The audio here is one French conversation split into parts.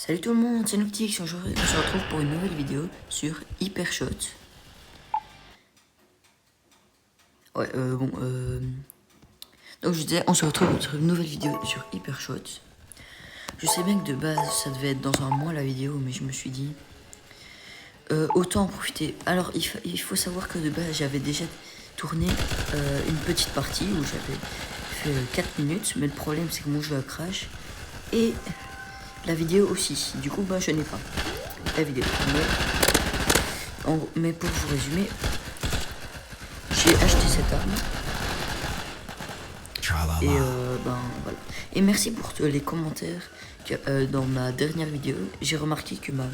Salut tout le monde, c'est Noctix, aujourd'hui on se retrouve pour une nouvelle vidéo sur Hypershot. Donc je disais, on se retrouve sur une nouvelle vidéo sur Hypershot. Je sais bien que de base ça devait être dans un mois la vidéo, mais je me suis dit, autant en profiter. Alors il faut savoir que de base j'avais déjà tourné une petite partie où j'avais fait 4 minutes, mais le problème c'est que mon jeu a crash. Et la vidéo aussi, du coup je n'ai pas la vidéo. Mais pour vous résumer, j'ai acheté cette arme. Et voilà. Et merci pour les commentaires que, dans ma dernière vidéo. J'ai remarqué que ma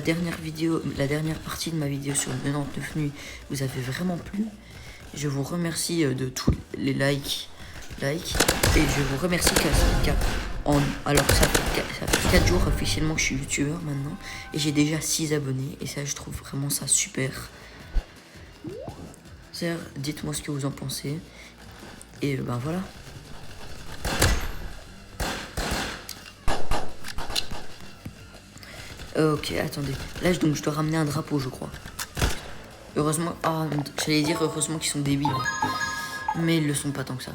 dernière vidéo, la dernière partie de ma vidéo sur 99 nuits vous avez vraiment plu. Je vous remercie de tous les likes. Et je vous remercie alors ça fait 4 jours officiellement que je suis youtubeur maintenant. Et j'ai déjà 6 abonnés. Et ça je trouve vraiment ça super. Dites-moi ce que vous en pensez. Et voilà. Ok, attendez. Là donc je dois ramener un drapeau je crois. Heureusement, j'allais dire heureusement qu'ils sont débiles. Mais ils le sont pas tant que ça.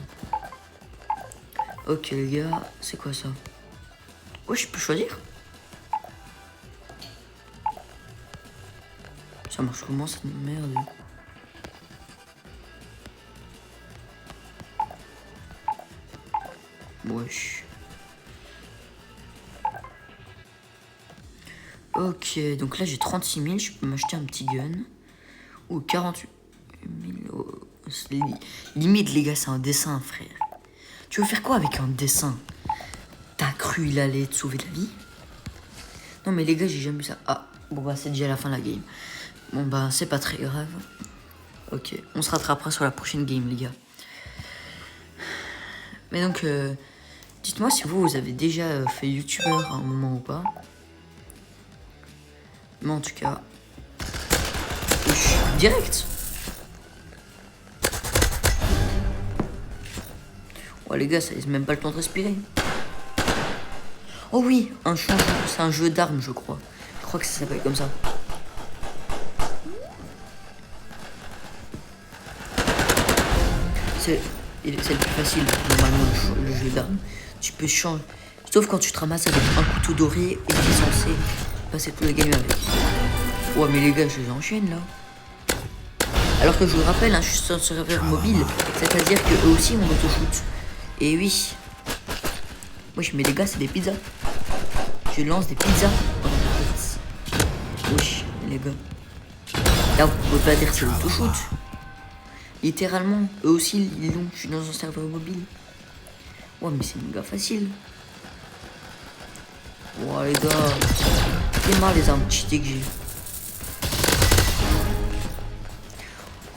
Ok les gars, c'est quoi ça? Ouais, je peux choisir. Ça marche comment cette merde? Wesh. Ok, donc là j'ai 36 000, je peux m'acheter un petit gun. Ou 48 000. Limite les gars, c'est un dessin frère. Tu veux faire quoi avec un dessin? T'as cru il allait te sauver la vie? Non mais les gars, j'ai jamais vu ça. Ah, bon bah c'est déjà la fin de la game. Bon bah c'est pas très grave. Ok, on se rattrapera sur la prochaine game les gars. Mais donc, dites-moi si vous avez déjà fait youtubeur à un moment ou pas. Mais en tout cas, direct. Ouais les gars, ça laisse même pas le temps de respirer. Oh oui, c'est un jeu d'armes je crois. Je crois que ça s'appelle comme ça. C'est le plus facile normalement le jeu d'armes. Tu peux changer. Sauf quand tu te ramasses avec un couteau doré et tu es censé passer tout le game avec. Ouais mais les gars, je les enchaîne là. Alors que je vous rappelle, je suis sur un serveur mobile. C'est-à-dire que eux aussi on auto-shoot. Et oui. Wesh mais les gars, c'est des pizzas. Je lance des pizzas. Wesh les gars. Là vous pouvez pas dire c'est auto-shoot. Littéralement, eux aussi ils l'ont. Je suis dans un serveur mobile. Ouais mais c'est méga facile. Ouais les gars. C'est marre les armes cheatées que j'ai.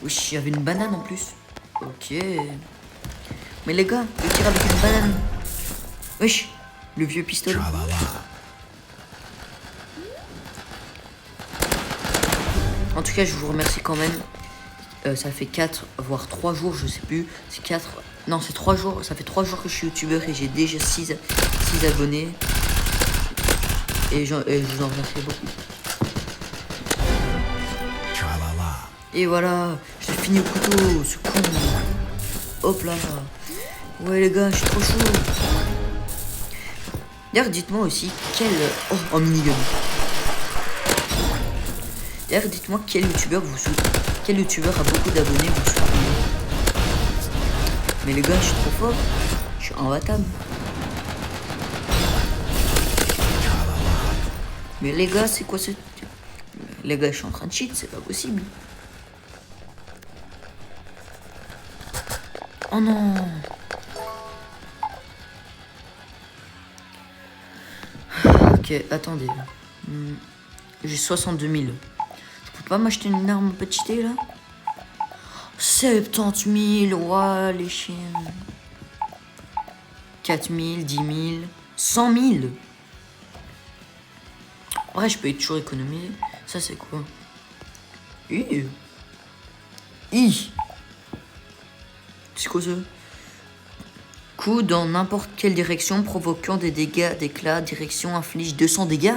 Wesh, il y avait une banane en plus. Ok. Mais les gars, je tire avec une banane. Wesh, le vieux pistolet. En tout cas, je vous remercie quand même. Ça fait 4, voire 3 jours, je sais plus. C'est 4. Non, c'est 3 jours. Ça fait 3 jours que je suis youtubeur et j'ai déjà 6 abonnés. Et je vous en remercie beaucoup. Et voilà, j'ai fini au couteau, ce con. Hop là. Ouais les gars, je suis trop chaud. D'ailleurs, dites-moi aussi quel... Oh, un minigun. D'ailleurs, dites-moi quel youtubeur vous soutenez. Quel youtubeur a beaucoup d'abonnés vous soutenez. Mais les gars, je suis trop fort. Je suis imbattable. Mais les gars, c'est quoi ce... Les gars, je suis en train de cheat, c'est pas possible. Oh non. Ok, attendez. J'ai 62 000. Je peux pas m'acheter une arme petitée là? 70 000, ouah les chiens. 4 000, 10 000, 100 000. Ouais, je peux toujours économiser. Ça c'est quoi? C'est quoi ça? Coup dans n'importe quelle direction provoquant des dégâts d'éclat. Direction inflige 200 dégâts.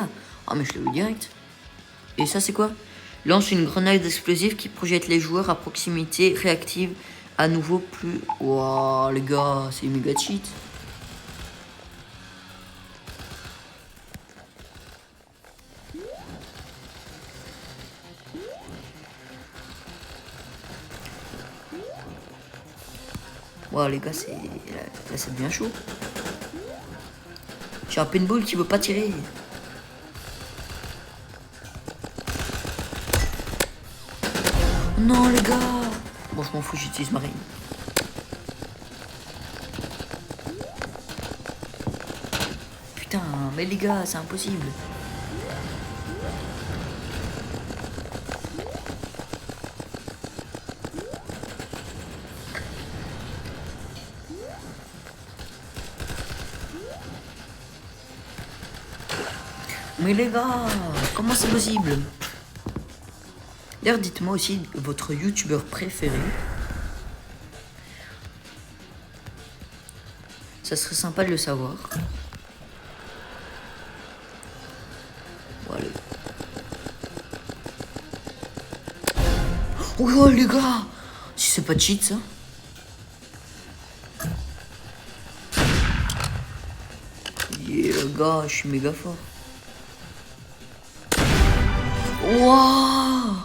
Ah mais je l'ai vu direct. Et ça c'est quoi? Lance une grenade explosive qui projette les joueurs à proximité. Réactive à nouveau plus... Waouh les gars, c'est méga cheat. Wow les gars, c'est là c'est bien chaud. J'ai un pinball qui veut pas tirer. Non les gars. Bon je m'en fous, j'utilise ma reine. Putain, mais les gars, c'est impossible. Mais les gars, comment c'est possible? D'ailleurs, dites-moi aussi votre youtubeur préféré. Ça serait sympa de le savoir. Voilà. Oh les gars, si c'est pas cheat ça. Yeah, les gars, je suis méga fort. Waouh!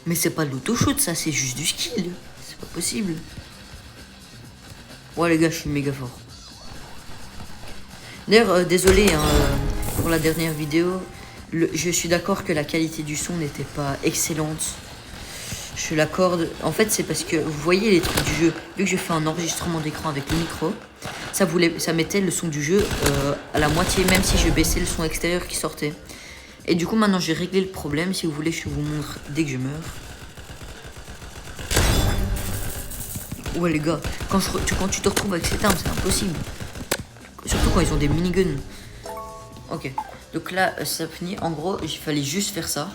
Mais c'est pas de l'auto-shoot ça, c'est juste du skill. C'est pas possible. Ouais les gars, je suis méga fort. D'ailleurs, désolé hein, pour la dernière vidéo. Je suis d'accord que la qualité du son n'était pas excellente. Je l'accorde. En fait, c'est parce que vous voyez les trucs du jeu. Vu que je fais un enregistrement d'écran avec le micro, ça mettait le son du jeu à la moitié, même si je baissais le son extérieur qui sortait. Et du coup, maintenant, j'ai réglé le problème. Si vous voulez, je vous montre dès que je meurs. Ouais, les gars, quand tu te retrouves avec cette arme, c'est impossible. Surtout quand ils ont des miniguns. Ok, donc là, ça finit. En gros, il fallait juste faire ça.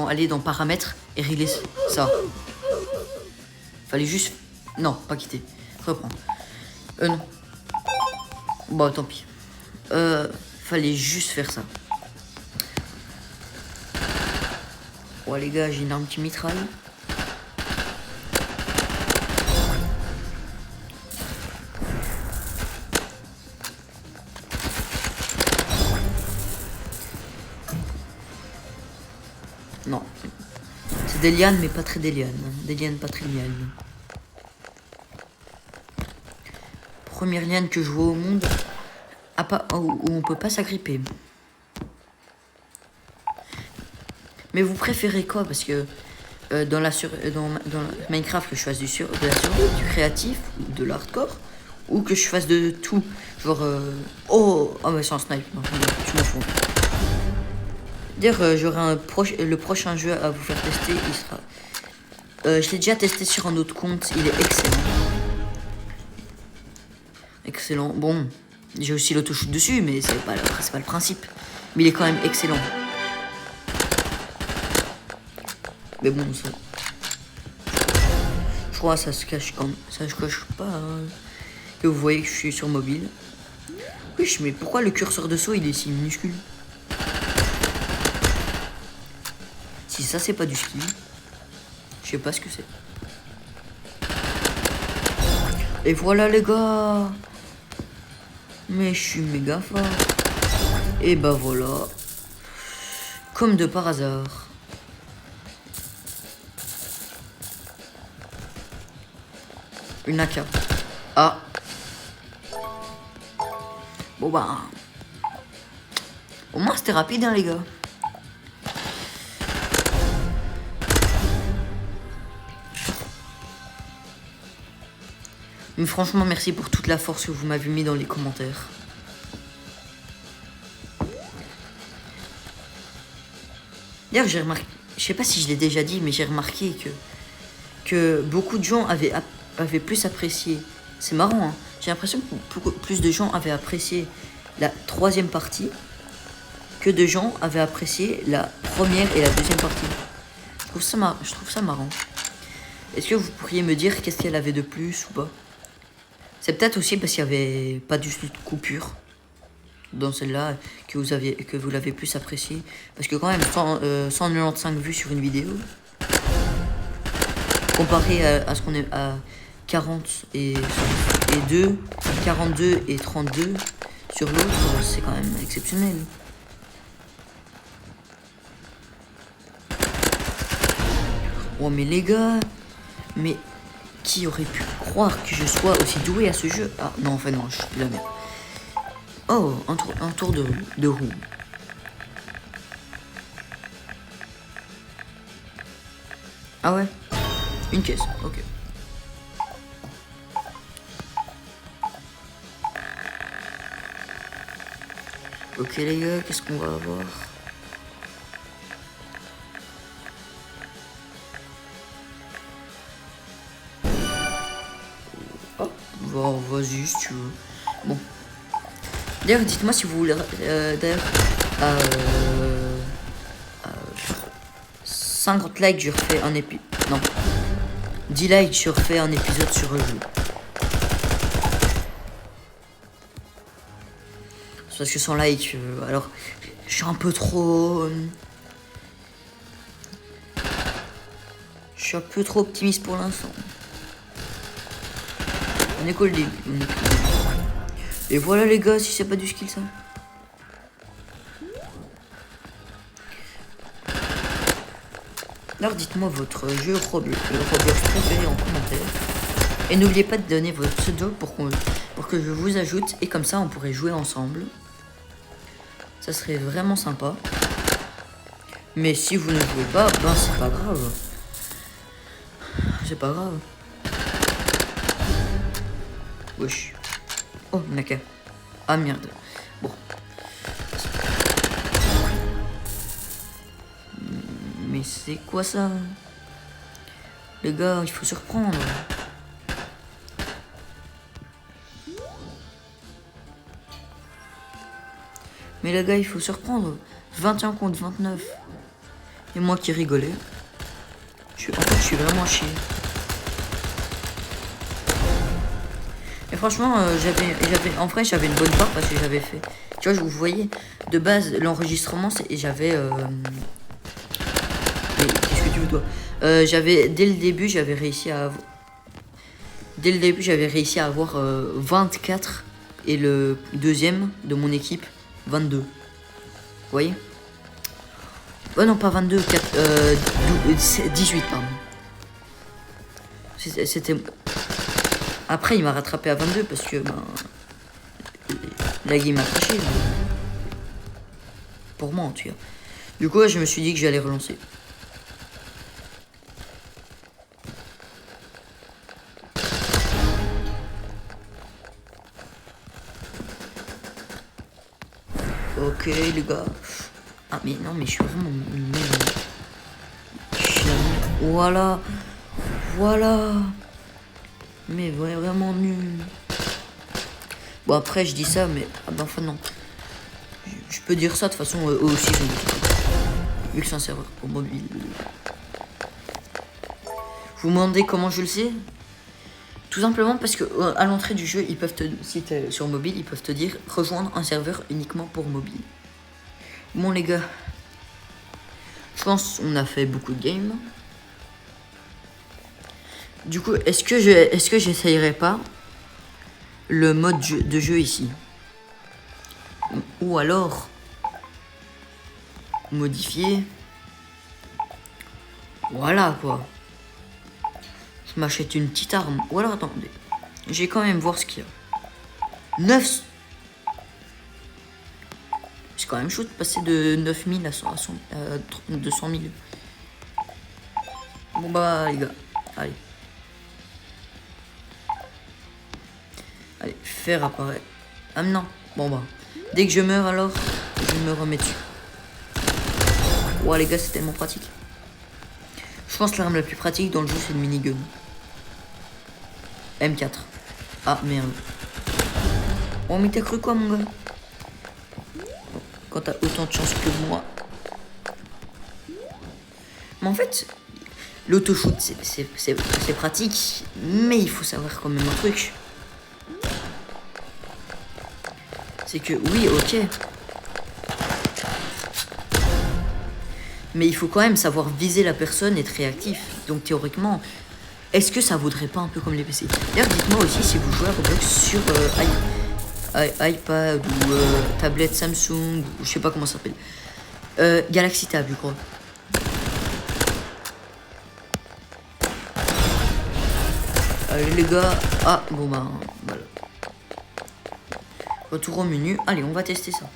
Aller dans paramètres et régler ça. Fallait juste... Non, pas quitter. Reprendre. Non. Bon, tant pis. Fallait juste faire ça. Ouais les gars, j'ai une arme qui mitraille. Non. C'est des lianes mais pas très des lianes. Des lianes pas très lianes. Première liane que je vois au monde où on peut pas s'agripper. Mais vous préférez quoi? Parce que dans Minecraft, que je fasse de la survie, du créatif, de l'hardcore, ou que je fasse de tout. Genre, oh mais c'est un snipe, non, je m'en fous. D'ailleurs, j'aurai le prochain jeu à vous faire tester, il sera... je l'ai déjà testé sur un autre compte, il est excellent. Excellent, bon, j'ai aussi l'autoshoot dessus, mais c'est pas le principe. Mais il est quand même excellent. Mais bon, ça... Je crois que ça se cache quand même. Ça se cache pas. Hein. Que vous voyez que je suis sur mobile. Oui, mais pourquoi le curseur de saut il est si minuscule? Si ça c'est pas du ski, je sais pas ce que c'est. Et voilà les gars. Mais je suis méga fort. Et bah voilà. Comme de par hasard. Une AK. Ah. Bon bah. Au moins c'était rapide hein les gars. Mais franchement merci pour toute la force que vous m'avez mis dans les commentaires. D'ailleurs j'ai remarqué, je sais pas si je l'ai déjà dit, mais j'ai remarqué que beaucoup de gens avaient plus apprécié. C'est marrant, hein. J'ai l'impression que plus de gens avaient apprécié la troisième partie que de gens avaient apprécié la première et la deuxième partie. Je trouve ça marrant. Est-ce que vous pourriez me dire qu'est-ce qu'elle avait de plus ou pas? C'est peut-être aussi parce qu'il n'y avait pas du tout de coupure dans celle-là que vous l'avez plus apprécié. Parce que quand même, 195 vues sur une vidéo, comparé à ce qu'on est à 40 et 2, 42 et 32 sur l'autre, c'est quand même exceptionnel. Oh mais les gars, mais qui aurait pu croire que je sois aussi doué à ce jeu? Ah non, enfin non, je suis la merde. Oh, un tour de roue. Ah ouais, une caisse, ok. Ok les gars, qu'est-ce qu'on va avoir? Oh, vas-y si tu veux. Bon. D'ailleurs, dites-moi si vous voulez... d'ailleurs, 50 likes, je refais un épisode... Non. 10 likes, je refais un épisode sur le jeu. C'est parce que sans like, alors... Je suis un peu trop... je suis un peu trop optimiste pour l'instant. On est cool, et voilà les gars, si c'est pas du skill ça. Alors dites-moi votre jeu Roblox préféré en commentaire. Et n'oubliez pas de donner votre pseudo pour que je vous ajoute. Et comme ça on pourrait jouer ensemble. Ça serait vraiment sympa. Mais si vous ne jouez pas, ben c'est pas grave. C'est pas grave. Wesh. Oh, Naka. Ah merde. Bon. Mais c'est quoi ça? Les gars, il faut se reprendre. Mais les gars, il faut se reprendre. 21 contre 29. Et moi qui rigolais. En fait, je suis vraiment chier. Et franchement, en vrai, j'avais une bonne part parce que j'avais fait. Tu vois, vous voyez, de base, l'enregistrement, j'avais. Mais qu'est-ce que tu veux, toi? Dès le début, j'avais réussi à avoir 24 et le deuxième de mon équipe, 22. Vous voyez? Oh non, pas 22, 18, pardon. C'était. Après, il m'a rattrapé à 22 parce que la game a craché. Pour moi, en tout cas. Du coup, je me suis dit que j'allais relancer. Ok, les gars. Ah, mais non, mais je suis vraiment nul. Voilà. Voilà. Mais vraiment nul. Bon, après, je dis ça, mais... Ah ben, enfin, non. Je peux dire ça, de toute façon, eux aussi, je me dis. Vu que c'est un serveur pour mobile. Vous me demandez comment je le sais? Tout simplement parce que à l'entrée du jeu, ils peuvent si t'es sur mobile, ils peuvent te dire rejoindre un serveur uniquement pour mobile. Bon les gars, je pense qu'on a fait beaucoup de games. Du coup, est-ce que j'essayerai pas le mode de jeu ici? Ou alors modifier. Voilà quoi. Je m'achète une petite arme. Ou alors attendez. Je vais quand même voir ce qu'il y a. 9. C'est quand même chaud de passer de 9000 à 200 000. Bon bah les gars. Allez. Allez, faire apparaître. Ah non. Bon bah. Dès que je meurs alors, je me remets dessus. Ouah les gars, c'est tellement pratique. Je pense que l'arme la plus pratique dans le jeu, c'est le minigun. M4. Ah merde. Oh mais t'as cru quoi mon gars? Quand t'as autant de chance que moi. Mais en fait, l'autoshoot c'est pratique, mais il faut savoir quand même un truc. C'est que oui, ok. Mais il faut quand même savoir viser la personne et être réactif. Donc théoriquement, est-ce que ça vaudrait pas un peu comme les PC? D'ailleurs, dites-moi aussi si vous jouez à Roblox sur iPad ou tablette Samsung, ou je sais pas comment ça s'appelle. Galaxy Tab, je crois. Allez les gars. Ah, bon bah, voilà. Retour au menu. Allez, on va tester ça.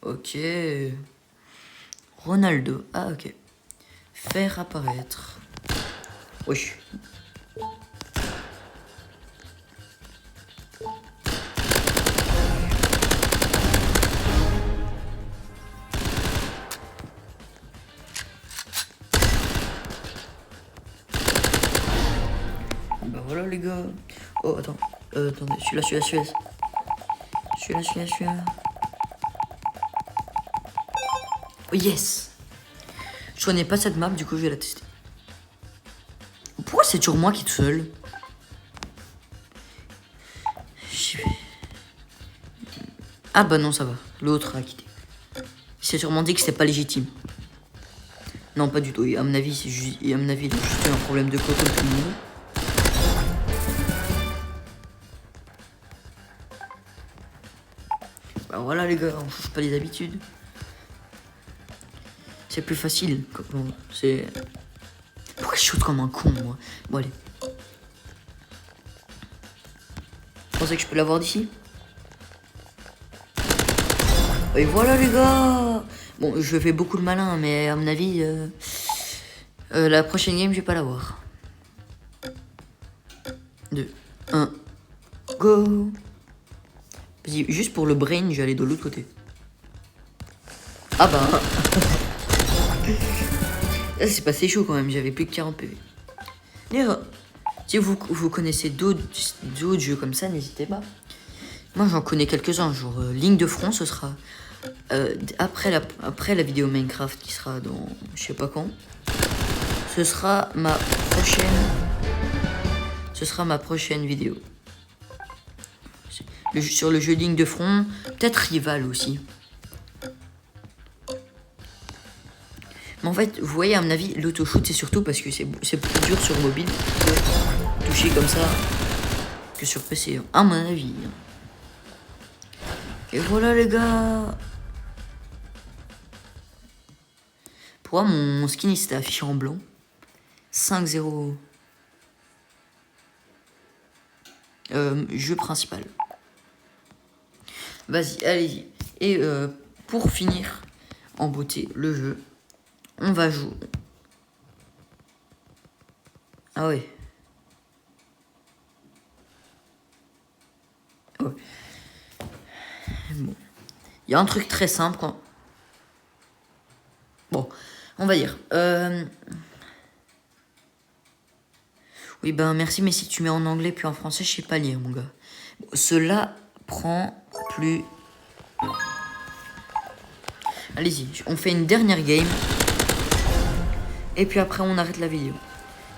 Ok. Ronaldo. Ah, ok. Faire apparaître. Oui. Bah voilà les gars. Oh, attends. Attendez, celui-là. Oh, yes. Je connais pas cette map, du coup je vais la tester. Pourquoi c'est toujours moi qui est tout seul? Ah bah non, ça va. L'autre a quitté. Il s'est sûrement dit que c'était pas légitime. Non, pas du tout. Et à mon avis, c'est juste, il a juste un problème de quoi comme tout le monde. Bah voilà les gars, on change pas les habitudes. C'est plus facile. C'est... Pourquoi je shoot comme un con, moi? Bon, allez. Vous pensez que je peux l'avoir d'ici? Et voilà les gars. Bon, je fais beaucoup de malin, mais à mon avis, la prochaine game, je vais pas l'avoir. 2, 1, go. Vas-y, juste pour le brain, je vais aller de l'autre côté. Ah bah. Là, c'est passé chaud quand même, j'avais plus que 40 PV. D'ailleurs, si vous connaissez d'autres jeux comme ça, n'hésitez pas. Moi, j'en connais quelques-uns, genre Ligne de front, ce sera après la vidéo Minecraft qui sera dans je sais pas quand. Ce sera ma prochaine vidéo. Sur le jeu Ligne de front, peut-être Rival aussi. Mais en fait, vous voyez, à mon avis, l'autoshoot, c'est surtout parce que c'est plus dur sur mobile de toucher comme ça que sur PC, à mon avis. Et voilà les gars. Pourquoi mon skin il s'était affiché en blanc? 5-0. Jeu principal. Vas-y, allez-y. Et pour finir en beauté le jeu, on va jouer. Ah ouais. Ouais. Bon. Il y a un truc très simple quand... Bon, on va dire. Oui, ben merci, mais si tu mets en anglais puis en français, je sais pas lire, mon gars. Bon, cela prend plus... Allez-y, on fait une dernière game. Et puis après, on arrête la vidéo.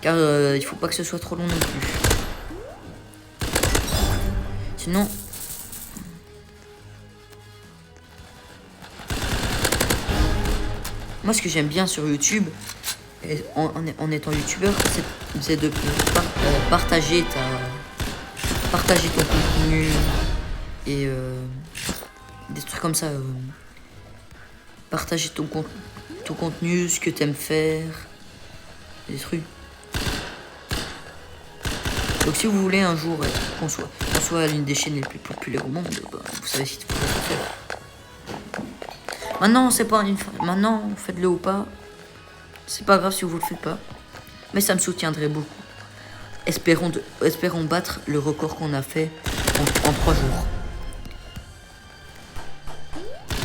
Car il faut pas que ce soit trop long non plus. Sinon... Moi, ce que j'aime bien sur YouTube, en étant youtubeur, c'est de partager ton contenu et des trucs comme ça. Partager ton contenu, ce que t'aimes faire, des trucs. Donc si vous voulez un jour qu'on soit l'une des chaînes les plus populaires au monde, bah, vous savez ce qu'il faut faire. Maintenant, c'est pas une... Maintenant, faites-le ou pas. C'est pas grave si vous le faites pas. Mais ça me soutiendrait beaucoup. Espérons battre le record qu'on a fait en 3 jours.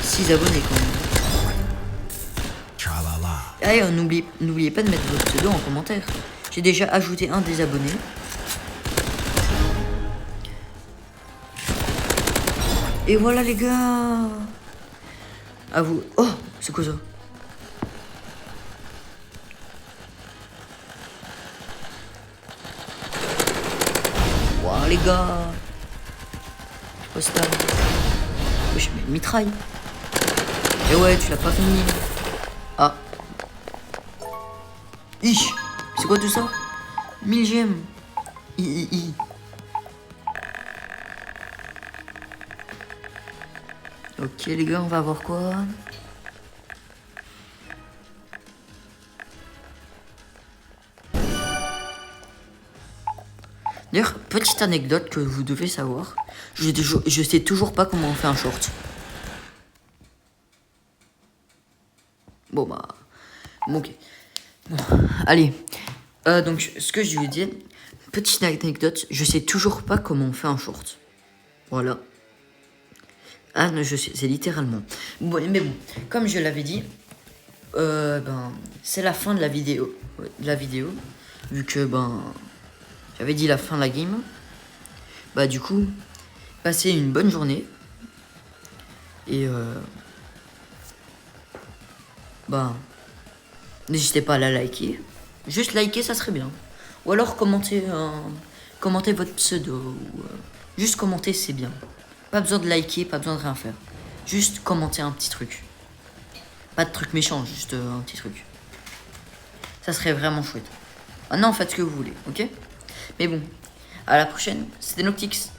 6 abonnés quand même. Allez, n'oubliez pas de mettre votre pseudo en commentaire. J'ai déjà ajouté un des abonnés. Et voilà les gars. À vous. Oh, c'est quoi ça? What? les gars. Postal. Wesh, mais mitraille. Et ouais, tu l'as pas fini. Ah. Ich. C'est quoi tout ça? 1000 gemmes. I. Ok les gars, on va voir quoi. D'ailleurs, petite anecdote que vous devez savoir. Je sais toujours pas comment on fait un short. Bon bah... Bon, ok. Bon, allez. Donc, ce que je lui dis... Petite anecdote, je sais toujours pas comment on fait un short. Voilà. Ah non, je sais, c'est littéralement. Bon, mais bon, comme je l'avais dit... c'est la fin de la vidéo. Vu que, j'avais dit la fin de la game. Bah, du coup... Passez une bonne journée. Et n'hésitez pas à la liker. Juste liker, ça serait bien. Ou alors commenter votre pseudo. Ou, juste commenter, c'est bien. Pas besoin de liker, pas besoin de rien faire. Juste commenter un petit truc. Pas de truc méchant, juste un petit truc. Ça serait vraiment chouette. Maintenant, faites ce que vous voulez, ok? Mais bon, à la prochaine. C'était Noctix.